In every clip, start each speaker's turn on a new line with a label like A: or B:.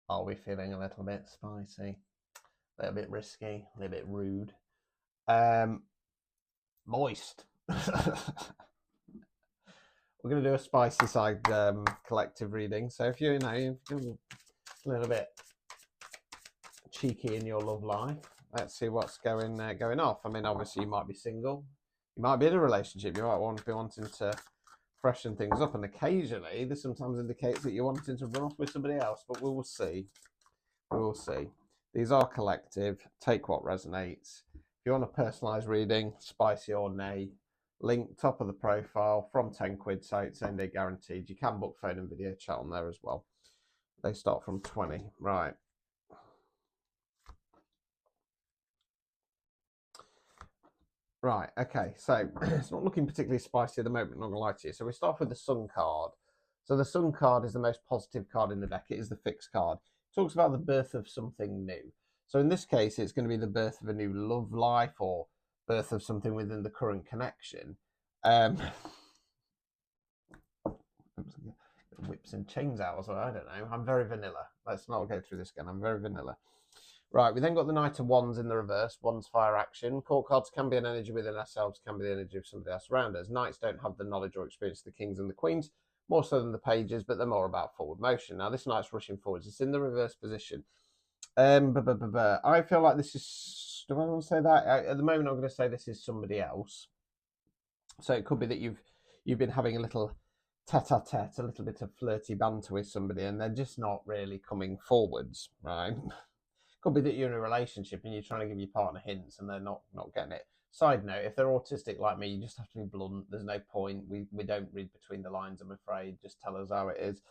A: Are we feeling a little bit spicy? A little bit risky? A little bit rude? Moist. We're going to do a spicy side collective reading. So if you're a little bit cheeky in your love life, let's see what's going off. I mean, obviously you might be single, you might be in a relationship, you might want to be wanting to freshen things up, and occasionally this sometimes indicates that you're wanting to run off with somebody else. But we will see. We will see. These are collective. Take what resonates. If you want a personalised reading, spicy or nay, link top of the profile from 10 quid, so it's same day guaranteed. You can book phone and video chat on there as well. They start from 20. Right. Right, okay, so it's not looking particularly spicy at the moment, not gonna lie to you. So we start with the Sun card. So the Sun card is the most positive card in the deck. It is the fixed card. It talks about the birth of something new. So in this case, it's going to be the birth of a new love life or birth of something within the current connection. Whips and chains out as well. I don't know. I'm very vanilla. Let's not go through this again. I'm very vanilla. Right, we then got the Knight of Wands in the reverse. Wands fire action. Court cards can be an energy within ourselves, can be the energy of somebody else around us. Knights don't have the knowledge or experience of the kings and the queens, more so than the pages, but they're more about forward motion. Now, this knight's rushing forwards. It's in the reverse position. I feel like this is. Do I want to say that? At the moment, I'm going to say this is somebody else. So it could be that you've been having a little tete-a-tete, a little bit of flirty banter with somebody, and they're just not really coming forwards, right? Could be that you're in a relationship and you're trying to give your partner hints and they're not getting it. Side note, if they're autistic like me, you just have to be blunt. There's no point. We don't read between the lines, I'm afraid. Just tell us how it is.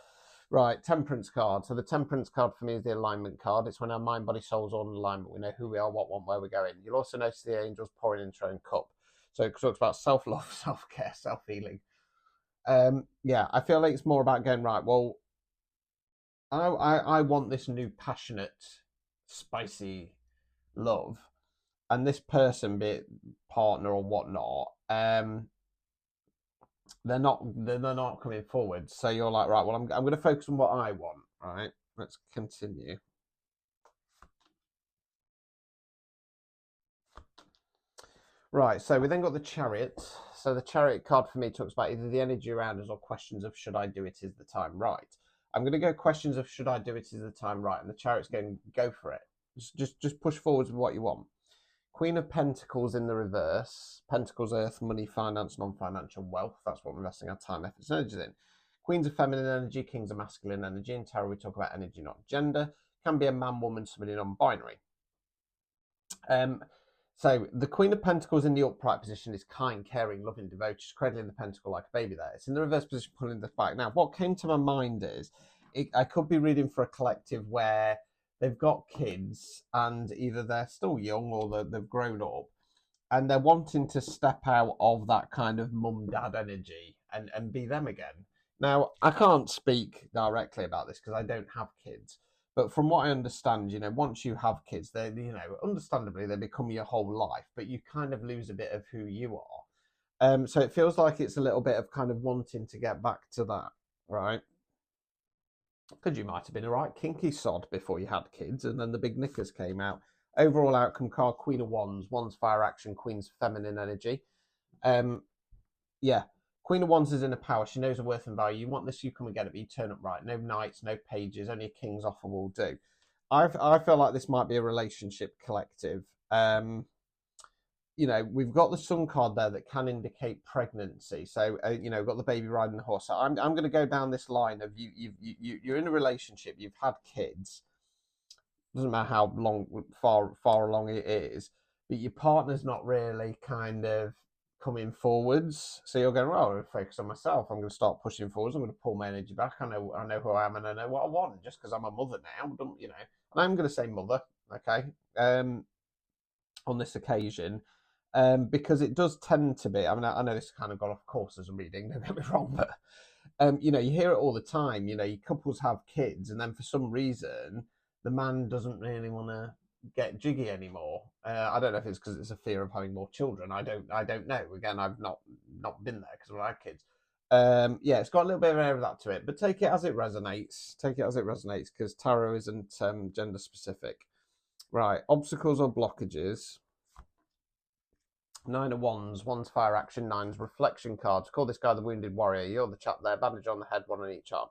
A: Right, Temperance card. So the Temperance card for me is the alignment card. It's when our mind, body, soul's all in alignment. We know who we are, what we want, where we're going. You'll also notice the angels pouring into their own cup. So it talks about self-love, self-care, self-healing. Yeah, I feel like it's more about going, right, well, I want this new passionate, spicy love, and this person, be it partner or whatnot, they're not coming forward. So you're like, right, well, I'm going to focus on what I want. Right, let's continue. Right, so we then got the Chariot. So the Chariot card for me talks about either the energy around us or questions of should I do it, is the time right. I'm going to go questions of should I do it, is the time right, and the Chariot's going go for it. Just push forwards with what you want. Queen of Pentacles in the reverse. Pentacles, earth, money, finance, non-financial wealth. That's what we're investing our time, efforts, and energies in. Queens of feminine energy, kings of masculine energy. In tarot, we talk about energy, not gender. Can be a man, woman, somebody non-binary. So the Queen of Pentacles in the upright position is kind, caring, loving, devoted, cradling the pentacle like a baby there. It's in the reverse position, pulling the back. Now, what came to my mind is I could be reading for a collective where they've got kids and either they're still young or they've grown up and they're wanting to step out of that kind of mum dad energy and be them again. Now, I can't speak directly about this because I don't have kids. But from what I understand, once you have kids, they, understandably, they become your whole life, but you kind of lose a bit of who you are. So it feels like it's a little bit of kind of wanting to get back to that, right? Because you might have been a right kinky sod before you had kids, and then the big knickers came out. Overall outcome card: Queen of Wands, Wands fire action, Queen's feminine energy. Yeah, Queen of Wands is in a power. She knows her worth and value. You want this, you come and get it, but you turn up right. No knights, no pages, only a king's offer will do. I feel like this might be a relationship collective. We've got the Sun card there that can indicate pregnancy. So, we've got the baby riding the horse. So I'm going to go down this line of you're in a relationship, you've had kids. Doesn't matter how far along it is, but your partner's not really kind of coming forwards. So you're going, well, I'm going to focus on myself. I'm going to start pushing forwards. I'm going to pull my energy back. I know who I am, and I know what I want. Just because I'm a mother now, and I'm going to say mother, okay, on this occasion, because it does tend to be. I mean, I know this kind of got off course as a reading. Don't get me wrong, but you hear it all the time. Your couples have kids, and then for some reason, the man doesn't really want to get jiggy anymore. I don't know if it's because it's a fear of having more children. I don't know. Again, I've not been there because I had kids. Yeah, it's got a little bit of an air of that to it, but take it as it resonates. Take it as it resonates, because tarot isn't gender specific. Right, obstacles or blockages. 9 of Wands, one's fire action, 9's reflection cards. Call this guy the Wounded Warrior. You're the chap there, bandage on the head, one on each arm.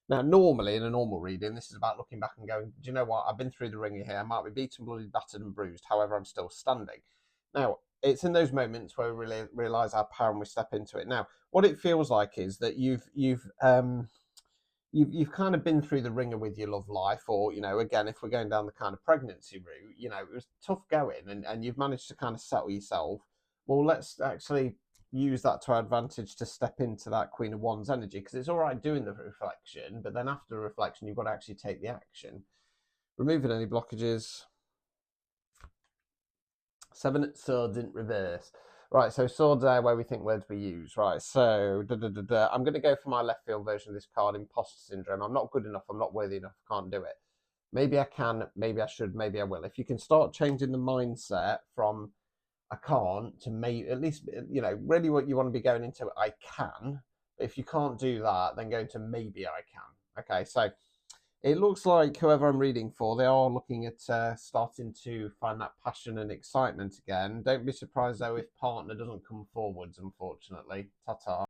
A: Now, normally in a normal reading, this is about looking back and going, do you know what? I've been through the ringer here. I might be beaten, bloody, battered, and bruised. However, I'm still standing. Now, it's in those moments where we really realise our power and we step into it. Now, what it feels like is that you've kind of been through the ringer with your love life, or, you know, again, if we're going down the kind of pregnancy route, you know, it was tough going, and you've managed to kind of settle yourself. Well, let's actually use that to our advantage to step into that Queen of Wands energy, because it's all right doing the reflection, but then after the reflection, you've got to actually take the action. Removing any blockages. 7 swords in reverse. Right, so swords are where we think words we use. Right, so I'm going to go for my left field version of this card, Imposter Syndrome. I'm not good enough, I'm not worthy enough, I can't do it. Maybe I can, maybe I should, maybe I will. If you can start changing the mindset from I can't to maybe, at least, you know, really what you want to be going into, I can. If you can't do that, then go into maybe I can. Okay, so it looks like whoever I'm reading for, they are looking at starting to find that passion and excitement again. Don't be surprised, though, if partner doesn't come forwards, unfortunately. Ta-ta.